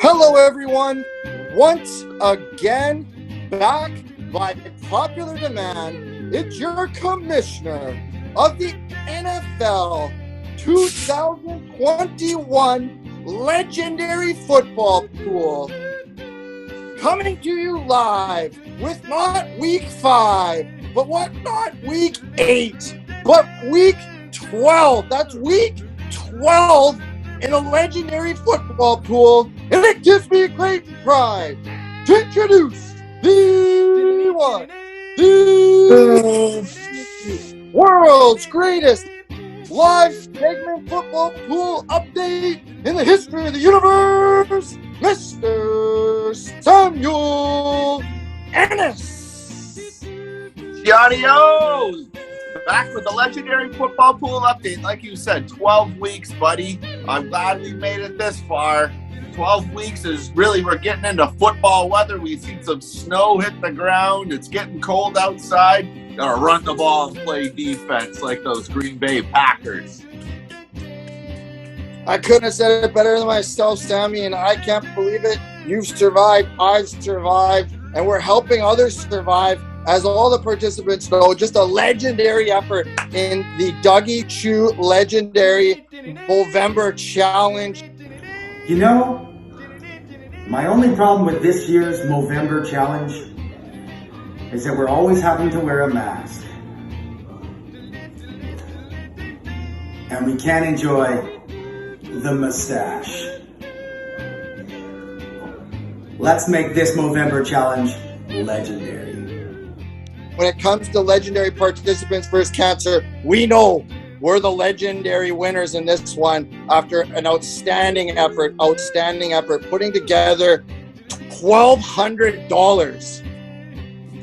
Hello, everyone. Once again, back by popular demand, it's your commissioner of the NFL 2021 Legendary Football Pool, coming to you live with not week 5, but not week 8, but week 12. That's week 12 in a Legendary Football Pool, and it gives me great pride to introduce the one, the world's greatest live segment football pool update in the history of the universe, Mr. Samuel Ennis. Johnny-O! Back with the Legendary Football Pool update. Like you said, 12 weeks, buddy. I'm glad we made it this far. 12 weeks is really, we're getting into football weather. We've seen some snow hit the ground. It's getting cold outside. Gotta run the ball and play defense like those Green Bay Packers. I couldn't have said it better than myself, Sammy, and I can't believe it. You've survived, I've survived, and we're helping others survive. As all the participants know, just a legendary effort in the Dougie Chu Legendary Movember Challenge. You know, my only problem with this year's Movember Challenge is that we're always having to wear a mask. And we can't enjoy the mustache. Let's make this Movember Challenge legendary. When it comes to legendary participants versus cancer, we know we're the legendary winners in this one after an outstanding effort, putting together $1,200.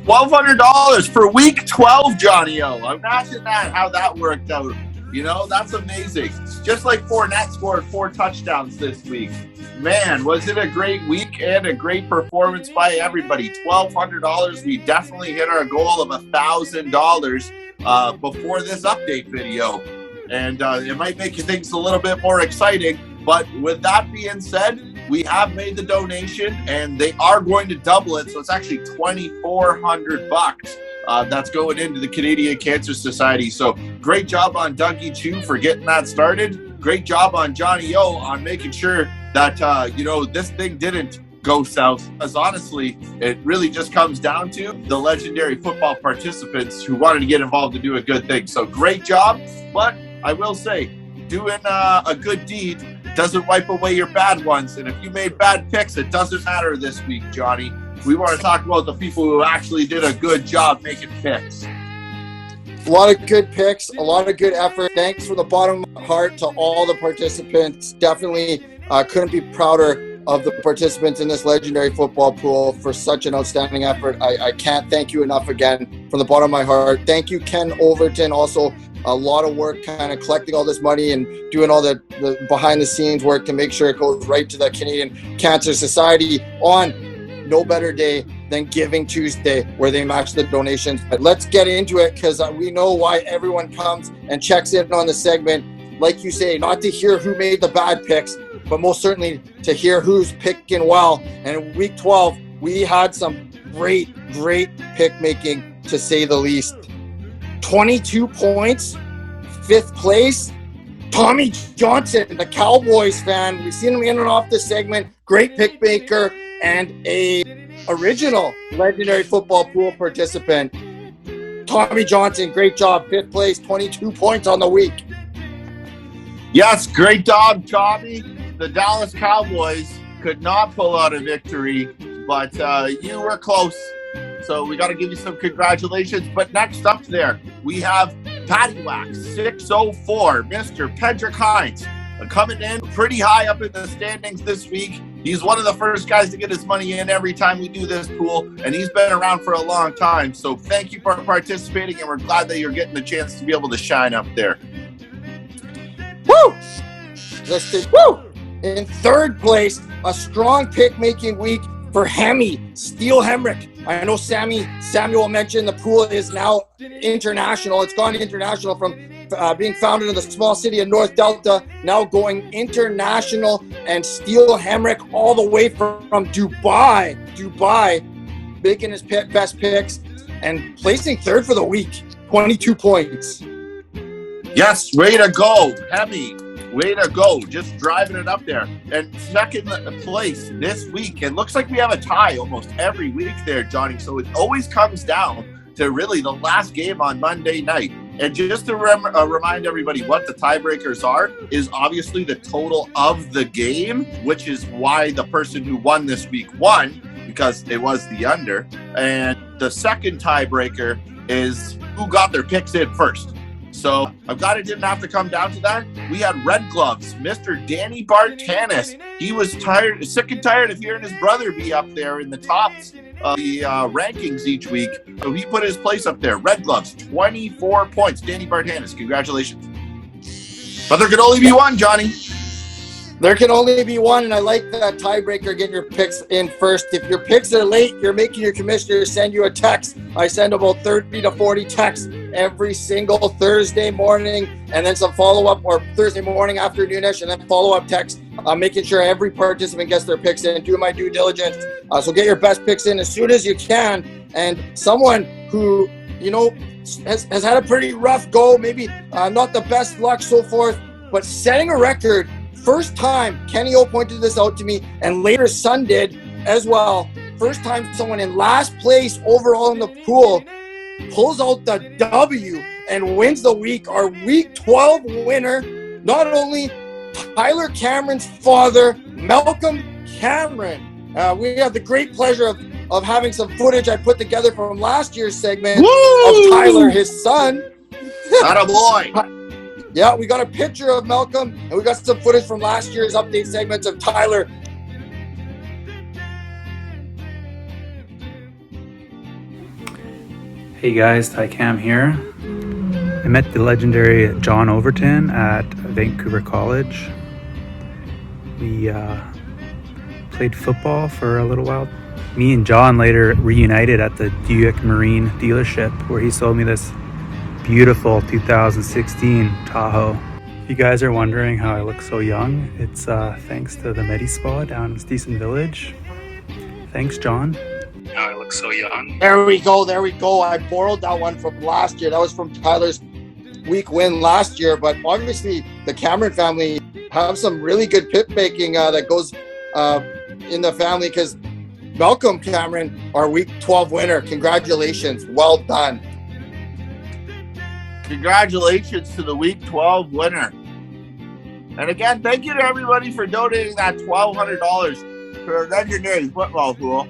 $1,200 for week 12, Johnny-O. Imagine that, how that worked out. You know, that's amazing. Just like Fournette scored 4 touchdowns this week. Man, was it a great week and a great performance by everybody. $1,200. We definitely hit our goal of $1,000 before this update video. And it might make things a little bit more exciting. But with that being said, we have made the donation and they are going to double it. So it's actually $2,400 that's going into the Canadian Cancer Society. So great job on Dougie Chu for getting that started. Great job on Johnny-O on making sure that, this thing didn't go south. Because honestly, it really just comes down to the legendary football participants who wanted to get involved to do a good thing. So great job. But I will say, doing a good deed doesn't wipe away your bad ones. And if you made bad picks, it doesn't matter this week, Johnny. We want to talk about the people who actually did a good job making picks. A lot of good picks, a lot of good effort. Thanks from the bottom of my heart to all the participants. Definitely couldn't be prouder of the participants in this legendary football pool for such an outstanding effort. I can't thank you enough again from the bottom of my heart. Thank you, Ken Overton. Also, a lot of work kind of collecting all this money and doing all the behind the scenes work to make sure it goes right to the Canadian Cancer Society on no better day than Giving Tuesday, where they match the donations. But let's get into it, because we know why everyone comes and checks in on the segment. Like you say, not to hear who made the bad picks, but most certainly to hear who's picking well. And in week 12, we had some great pick making, to say the least. 22 points, 5th place. Tommy Johnson, the Cowboys fan. We've seen him in and off the segment. Great pick maker and a original legendary football pool participant. Tommy Johnson, great job. 5th place, 22 points on the week. Yes, great job, Tommy. The Dallas Cowboys could not pull out a victory, but you were close. So we got to give you some congratulations. But next up there, we have Paddywhack 604, Mr. Pedrick Hines. coming in pretty high up in the standings this week. He's one of the first guys to get his money in every time we do this pool, and he's been around for a long time. So thank you for participating, and we're glad that you're getting the chance to be able to shine up there. Woo! Listed, woo! In third place, a strong pick-making week for Hemi, Steel Hemrick. I know Samuel mentioned the pool is now international. It's gone international from being founded in the small city of North Delta, now going international, and Steel Hemrick all the way from Dubai, making his best picks and placing third for the week, 22 points. Yes, way to go, Hemi. Way to go. Just driving it up there. And second place this week. It looks like we have a tie almost every week there, Johnny. So it always comes down to really the last game on Monday night. And just to remind everybody what the tiebreakers are, is obviously the total of the game, which is why the person who won this week won, because it was the under. And the second tiebreaker is who got their picks in first. So I'm glad it didn't have to come down to that. We had Red Gloves, Mr. Danny Bartanis. He was sick and tired of hearing his brother be up there in the tops of the rankings each week. So he put his place up there. Red Gloves, 24 points. Danny Bartanis, congratulations. But there could only be one, Johnny. There can only be one, and I like that tiebreaker, getting your picks in first. If your picks are late, you're making your commissioner send you a text. I send about 30 to 40 texts every single Thursday morning, and then some follow-up, or Thursday morning, afternoonish, and then follow-up text, making sure every participant gets their picks in, doing my due diligence. So get your best picks in as soon as you can. And someone who, has had a pretty rough go, maybe not the best luck so forth, but setting a record. First time, Kenny O pointed this out to me, and later Sun did as well. First time someone in last place overall in the pool pulls out the W and wins the week. Our week 12 winner, not only Tyler Cameron's father, Malcolm Cameron. We have the great pleasure of having some footage I put together from last year's segment of Tyler, his son. Attaboy. Yeah, we got a picture of Malcolm, and we got some footage from last year's update segments of Tyler. Hey guys, Ty Cam here. I met the legendary John Overton at Vancouver College. We played football for a little while. Me and John later reunited at the Buick Marine dealership, where he sold me this beautiful 2016 Tahoe. If you guys are wondering how I look so young, it's thanks to the Medi-Spa down in Steeson Village. Thanks, John. How I look so young. There we go. I borrowed that one from last year. That was from Tyler's week win last year. But obviously, the Cameron family have some really good pit making that goes in the family, because Malcolm Cameron, our week 12 winner. Congratulations. Well done. Congratulations to the Week 12 winner. And again, thank you to everybody for donating that $1,200 to our legendary football pool.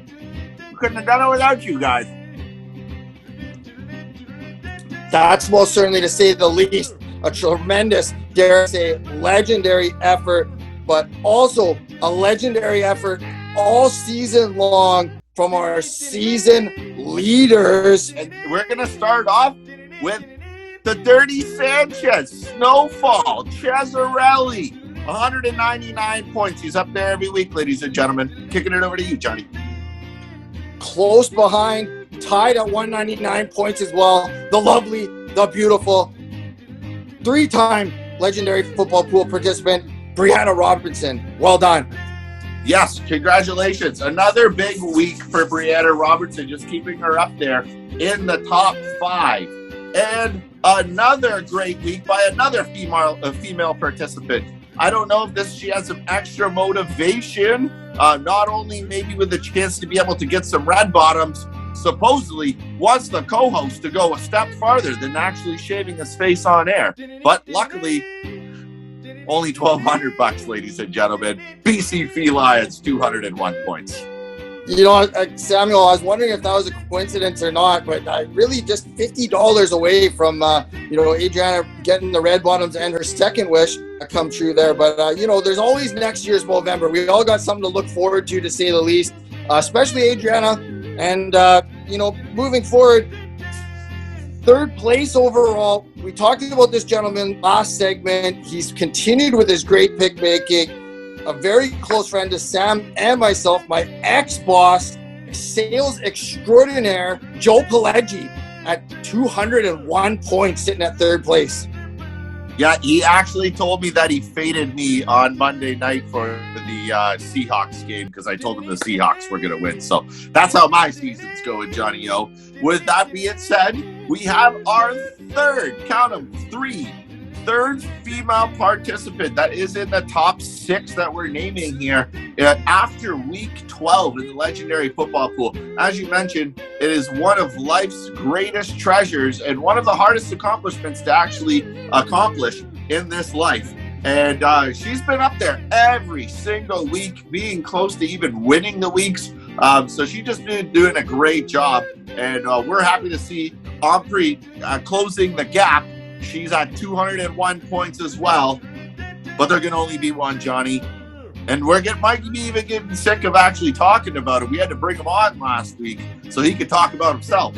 We couldn't have done it without you guys. That's most certainly, to say the least, a tremendous, dare I say, legendary effort, but also a legendary effort all season long from our season leaders. And we're going to start off with the Dirty Sanchez, Snowfall, Cesarelli, 199 points. He's up there every week, ladies and gentlemen. Kicking it over to you, Johnny. Close behind, tied at 199 points as well. The lovely, the beautiful, three-time legendary football pool participant, Brianna Robertson. Well done. Yes, congratulations. Another big week for Brianna Robertson, just keeping her up there in the top 5. And another great week by another female participant. I don't know if she has some extra motivation, not only maybe with the chance to be able to get some red bottoms, supposedly wants the co-host to go a step farther than actually shaving his face on air. But luckily, only $1,200, ladies and gentlemen. BC Felines, 201 points. Samuel, I was wondering if that was a coincidence or not, but really just $50 away from, Adriana getting the red bottoms and her second wish come true there. But, there's always next year's Movember. We all got something to look forward to say the least, especially Adriana. And, moving forward, third place overall. We talked about this gentleman last segment. He's continued with his great pick making. A very close friend to Sam and myself, my ex-boss, sales extraordinaire, Joe Pileggi, at 201 points, sitting at third place. Yeah, he actually told me that he faded me on Monday night for the Seahawks game because I told him the Seahawks were going to win. So that's how my season's going, Johnny O. With that being said, we have our third female participant that is in the top 6 that we're naming here after week 12 in the legendary football pool. As you mentioned, it is one of life's greatest treasures and one of the hardest accomplishments to actually accomplish in this life. And she's been up there every single week, being close to even winning the weeks. So she's just been doing a great job. And we're happy to see Ompreet closing the gap. She's at 201 points as well, but there can only be one, Johnny. And might be even getting sick of actually talking about it. We had to bring him on last week so he could talk about himself.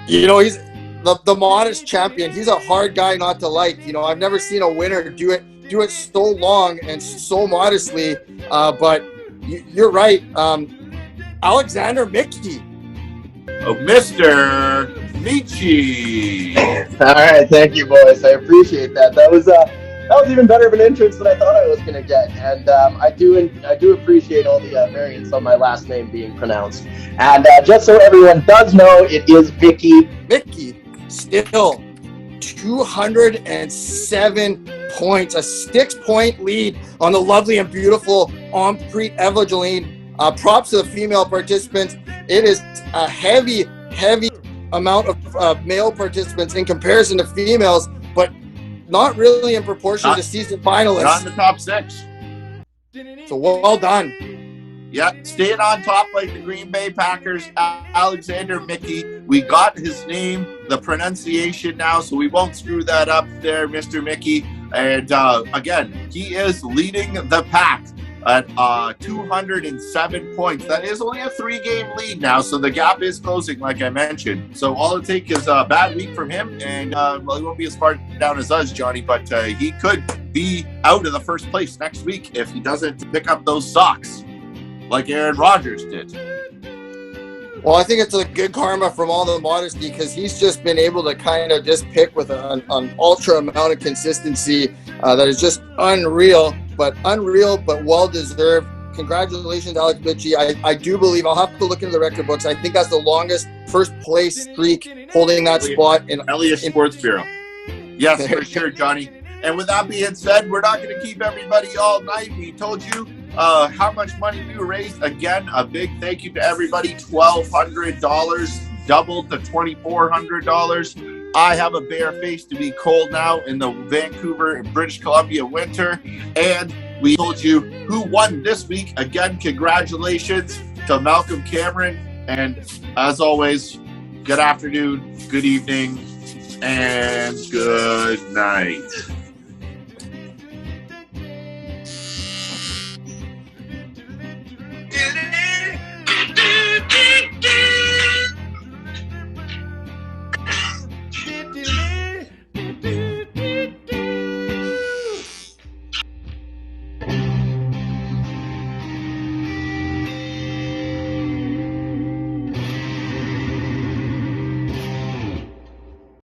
He's the modest champion. He's a hard guy not to like. I've never seen a winner do it so long and so modestly. But you're right, Alexander Mickey. Oh, Mr. Michi. All right, thank you, boys. I appreciate that. That was even better of an entrance than I thought I was going to get, and I do appreciate all the variants on my last name being pronounced. And just so everyone does know, it is Vicky. Mickey, still 207 points, a 6-point lead on the lovely and beautiful Ompreet Evangeline. Props to the female participants. It is a heavy amount of male participants in comparison to females, but not really in proportion to season finalists. Not in the top 6. So well done. Yeah, staying on top like the Green Bay Packers, Alexander Mickey. We got his name, the pronunciation now, so we won't screw that up there, Mr. Mickey. And again, he is leading the pack at 207 points. That is only a 3-game lead now, so the gap is closing, like I mentioned. So all it takes is a bad week from him, and he won't be as far down as us, Johnny, but he could be out of the first place next week if he doesn't pick up those socks like Aaron Rodgers did. Well, I think it's a good karma from all the modesty because he's just been able to kind of just pick with an ultra amount of consistency that is just unreal, but well-deserved. Congratulations, Alex Michi. I do believe, I'll have to look into the record books, I think that's the longest first-place streak holding that spot in Elias Sports Bureau. Yes, for sure, Johnny. And with that being said, we're not going to keep everybody all night. We told you how much money we raised. Again, a big thank you to everybody. $1,200 doubled to $2,400. I have a bare face to be cold now in the Vancouver and British Columbia winter. And we told you who won this week. Again, congratulations to Malcolm Cameron. And as always, good afternoon, good evening, and good night.